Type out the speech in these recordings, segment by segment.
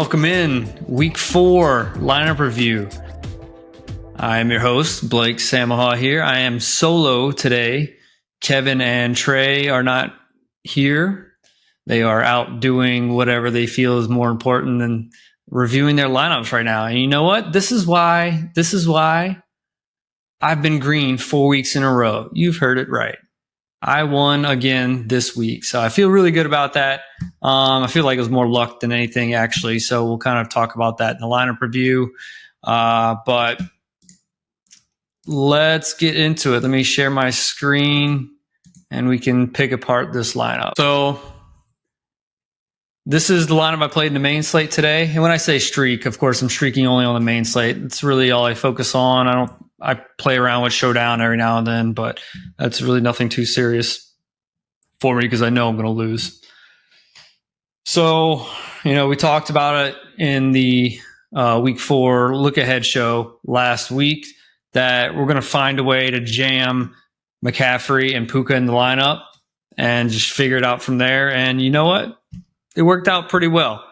welcome in week 4 lineup review. I am your host, Blake Samaha here. I am solo today. Kevin and Trey are not here. They are out doing whatever they feel is more important than reviewing their lineups right now. And you know what? This is why I've been green 4 weeks in a row. You've heard it right. I won again this week. So I feel really good about that. I feel like it was more luck than anything, actually. So we'll kind of talk about that in the lineup review. But let's get into it. Let me share my screen and we can pick apart this lineup. So this is the lineup I played in the main slate today. And when I say streak, of course, I'm streaking only on the main slate. It's really all I focus on. I play around with Showdown every now and then, but that's really nothing too serious for me because I know I'm going to lose. So, we talked about it in the week 4 look ahead show last week that we're going to find a way to jam McCaffrey and Puka in the lineup and just figure it out from there. And you know what? It worked out pretty well.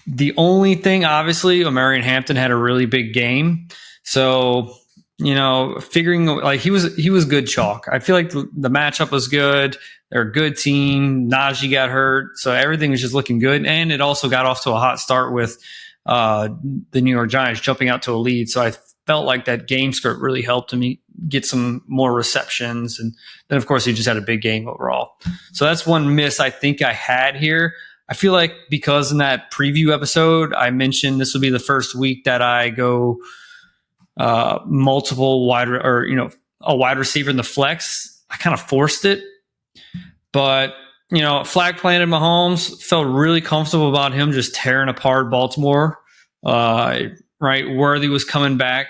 The only thing, obviously, Omarion Hampton had a really big game. So, figuring like he was good chalk. I feel like the matchup was good. They're a good team. Najee got hurt. So everything was just looking good. And it also got off to a hot start with the New York Giants jumping out to a lead. So I felt like that game script really helped me get some more receptions. And then, of course, he just had a big game overall. So that's one miss I think I had here. I feel like because in that preview episode, I mentioned this will be the first week that I go multiple a wide receiver in the flex. I kind of forced it, but flag planted Mahomes. Felt really comfortable about him just tearing apart Baltimore. Right, Worthy was coming back,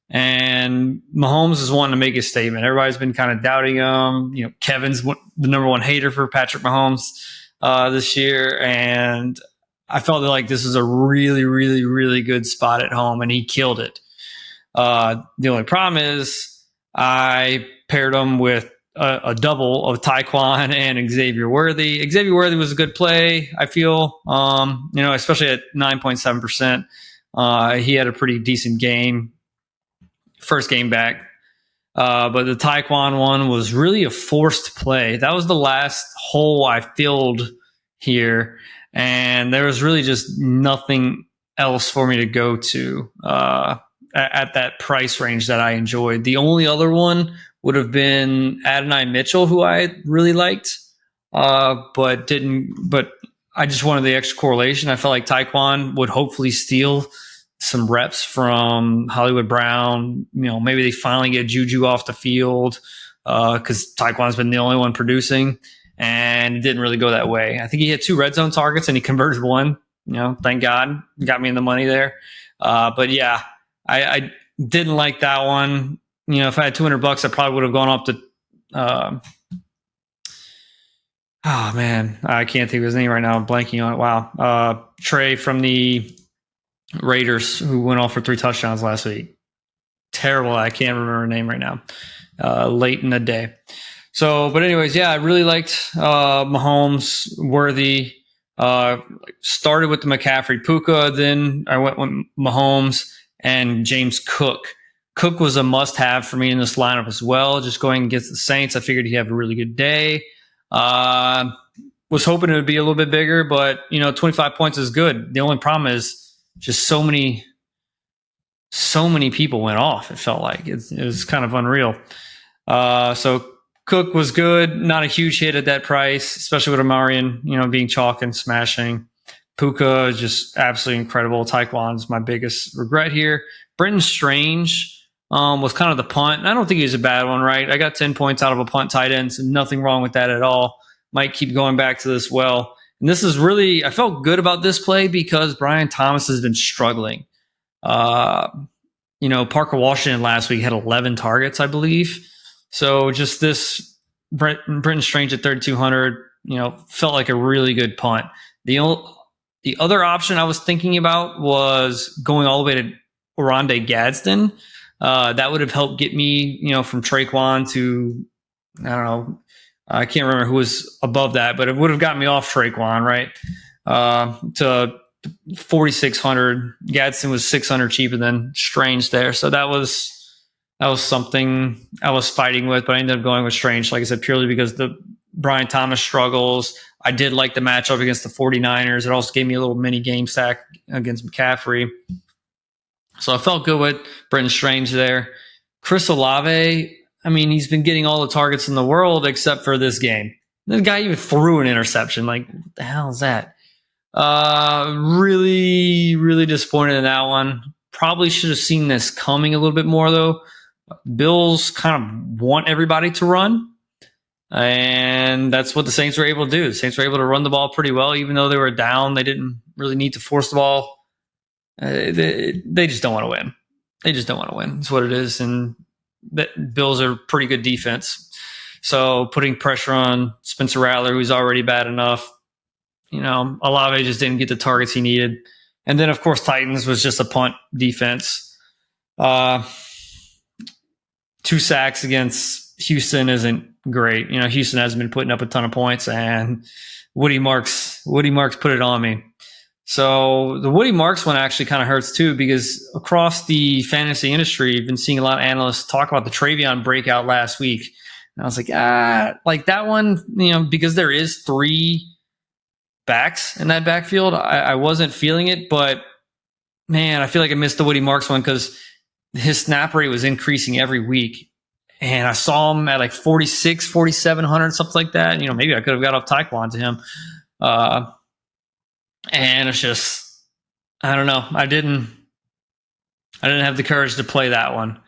and Mahomes is wanting to make a statement. Everybody's been kind of doubting him. Kevin's the number one hater for Patrick Mahomes this year, and I felt like this is a really, really, really good spot at home, and he killed it. The only problem is I paired him with a double of Tyquan and Xavier Worthy. Xavier Worthy was a good play, I feel, especially at 9.7%. He had a pretty decent game, first game back. But the Tyquan one was really a forced play. That was the last hole I filled here, and there was really just nothing else for me to go to at that price range that I enjoyed. The only other one would have been Adonai Mitchell, who I really liked, but didn't. But I just wanted the extra correlation. I felt like Tyquan would hopefully steal some reps from Hollywood Brown. Maybe they finally get Juju off the field because Tyquan's been the only one producing, and it didn't really go that way. I think he had 2 red zone targets and he converted 1. Thank God, got me in the money there. But yeah, I didn't like that one. If I had $200, I probably would have gone up to. Oh man, I can't think of his name right now. I'm blanking on it. Wow, Trey from the Raiders, who went off for 3 touchdowns last week. Terrible. I can't remember her name right now. Late in the day. So, but anyways, yeah, I really liked Mahomes, Worthy. Started with the McCaffrey Puka, then I went with Mahomes and James Cook. Cook was a must-have for me in this lineup as well. Just going against the Saints, I figured he'd have a really good day. Was hoping it would be a little bit bigger, but 25 points is good. The only problem is just so many people went off. It felt like it was kind of unreal. So Cook was good, not a huge hit at that price, especially with Omarion, being chalk and smashing. Puka is just absolutely incredible. Tyquan's my biggest regret here. Brenton Strange was kind of the punt. And I don't think he's a bad one, right? I got 10 points out of a punt tight end, so nothing wrong with that at all. Might keep going back to this well. And this is really, I felt good about this play because Brian Thomas has been struggling. Parker Washington last week had 11 targets, I believe. So just this Brenton Strange at 3,200, felt like a really good punt. The other option I was thinking about was going all the way to Oronde Gadsden. That would have helped get me, from Traquan to, I don't know, I can't remember who was above that, but it would have gotten me off Traquan, right? to 4,600. Gadsden was 600 cheaper than Strange there. So that was something I was fighting with, but I ended up going with Strange, like I said, purely because the Brian Thomas struggles. I did like the matchup against the 49ers. It also gave me a little mini game stack against McCaffrey. So I felt good with Brenton Strange there. Chris Olave, I mean, he's been getting all the targets in the world except for this game. The guy even threw an interception. Like, what the hell is that? Really, really disappointed in that one. Probably should have seen this coming a little bit more, though. Bills kind of want everybody to run, and that's what the Saints were able to do. The Saints were able to run the ball pretty well, even though they were down. They didn't really need to force the ball. They just don't want to win. They just don't want to win. It's what it is, and the Bills are pretty good defense. So putting pressure on Spencer Rattler, who's already bad enough, Olave just didn't get the targets he needed. And then, of course, Titans was just a punt defense. 2 sacks against Houston isn't great. Houston hasn't been putting up a ton of points, and Woody Marks put it on me. So the Woody Marks one actually kind of hurts too, because across the fantasy industry, I've been seeing a lot of analysts talk about the Travion breakout last week. And I was like, like that one, because there is 3 backs in that backfield, I wasn't feeling it. But man, I feel like I missed the Woody Marks one because his snap rate was increasing every week. And I saw him at like 46, 4,700, something like that. Maybe I could have got off Taekwon to him. And it's just, I don't know. I didn't have the courage to play that one.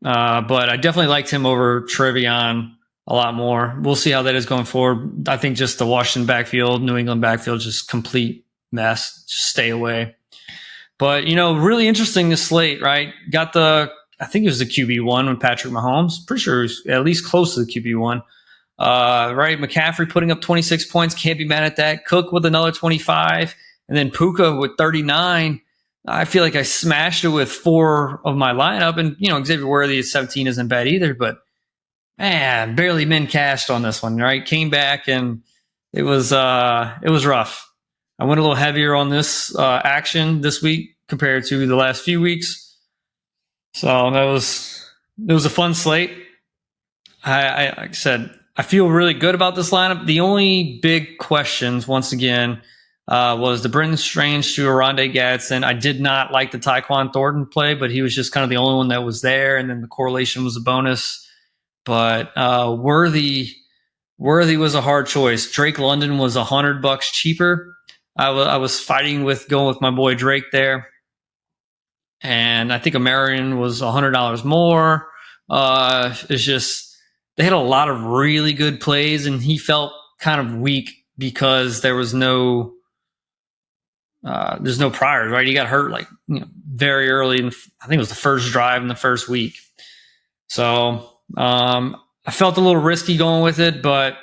But I definitely liked him over Travion a lot more. We'll see how that is going forward. I think just the Washington backfield, New England backfield, just complete mess. Just stay away. But, really interesting this slate, right? Got I think it was the QB1 with Patrick Mahomes. Pretty sure it was at least close to the QB1. Right, McCaffrey putting up 26 points, can't be mad at that. Cook with another 25, and then Puka with 39. I feel like I smashed it with 4 of my lineup, and Xavier Worthy at 17 isn't bad either. But man, barely min cashed on this one. Right, came back and it was rough. I went a little heavier on this action this week compared to the last few weeks. So it was a fun slate. Like I said, I feel really good about this lineup. The only big questions, once again, was the Brenton Strange to Oronde Gadsden. I did not like the Tyquan Thornton play, but he was just kind of the only one that was there, and then the correlation was a bonus. But Worthy was a hard choice. Drake London was $100 cheaper. I was fighting with going with my boy Drake there, and I think Amarian was $100 more. It's just they had a lot of really good plays, and he felt kind of weak because there's no priors, right? He got hurt very early, in, I think it was the first drive in the first week. So I felt a little risky going with it, but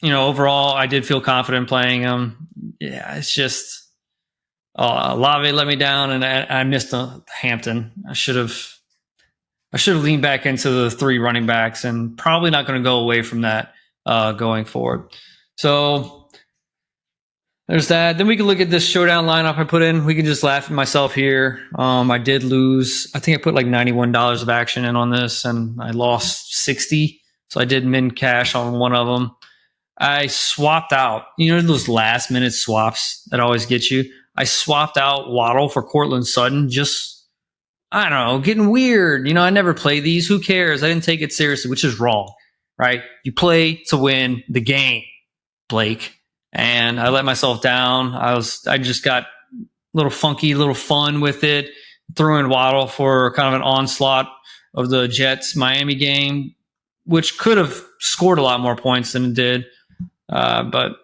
overall I did feel confident playing him. Yeah, it's just Olave let me down, and I missed Hampton. I should have leaned back into the 3 running backs, and probably not going to go away from that going forward. So there's that. Then we can look at this showdown lineup I put in. We can just laugh at myself here. I did lose. I think I put like $91 of action in on this, and I lost 60. So I did min cash on one of them. I swapped out, those last minute swaps that always get you. I swapped out Waddle for Cortland Sutton. Just, I don't know, getting weird. I never play these. Who cares? I didn't take it seriously, which is wrong, right? You play to win the game, Blake. And I let myself down. I just got a little funky, little fun with it. Threw in Waddle for kind of an onslaught of the Jets Miami game, which could have scored a lot more points than it did. But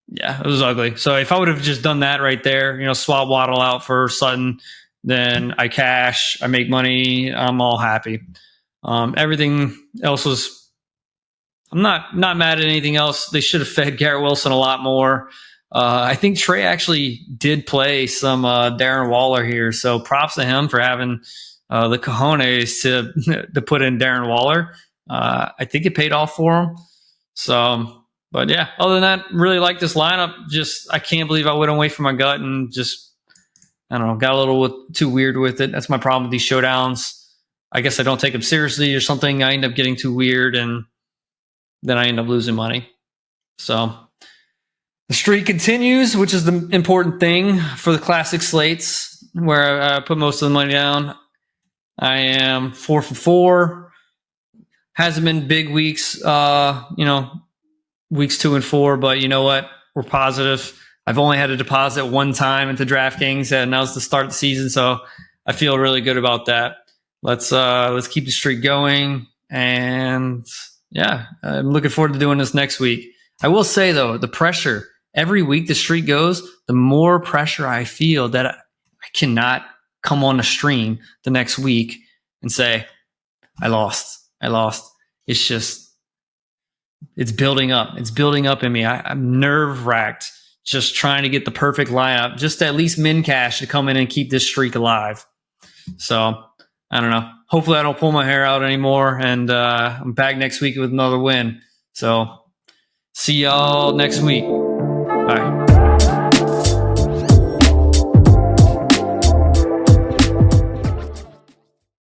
yeah, it was ugly. So if I would have just done that right there, swap Waddle out for Sutton, then I cash, I make money, I'm all happy. Everything else was, I'm not mad at anything else. They should have fed Garrett Wilson a lot more. I think Trey actually did play some Darren Waller here, so props to him for having the cojones to put in Darren Waller. I think it paid off for him. So But yeah, other than that, really like this lineup. Just I can't believe I went away from my gut and just I don't know, got a little too weird with it. That's my problem with these showdowns. I guess I don't take them seriously or something. I end up getting too weird and then I end up losing money. So the streak continues, which is the important thing for the classic slates where I put most of the money down. I am 4 for 4. Hasn't been big weeks, weeks 2 and 4, but you know what? We're positive. I've only had to deposit one time into DraftKings, and that was the start of the season, so I feel really good about that. Let's keep the streak going, and yeah, I'm looking forward to doing this next week. I will say though, the pressure every week the streak goes, the more pressure I feel that I cannot come on a stream the next week and say I lost. It's just it's building up. It's building up in me. I'm nerve wracked just trying to get the perfect lineup, just to at least min cash to come in and keep this streak alive. So I don't know. Hopefully I don't pull my hair out anymore, and I'm back next week with another win. So see y'all next week. Bye.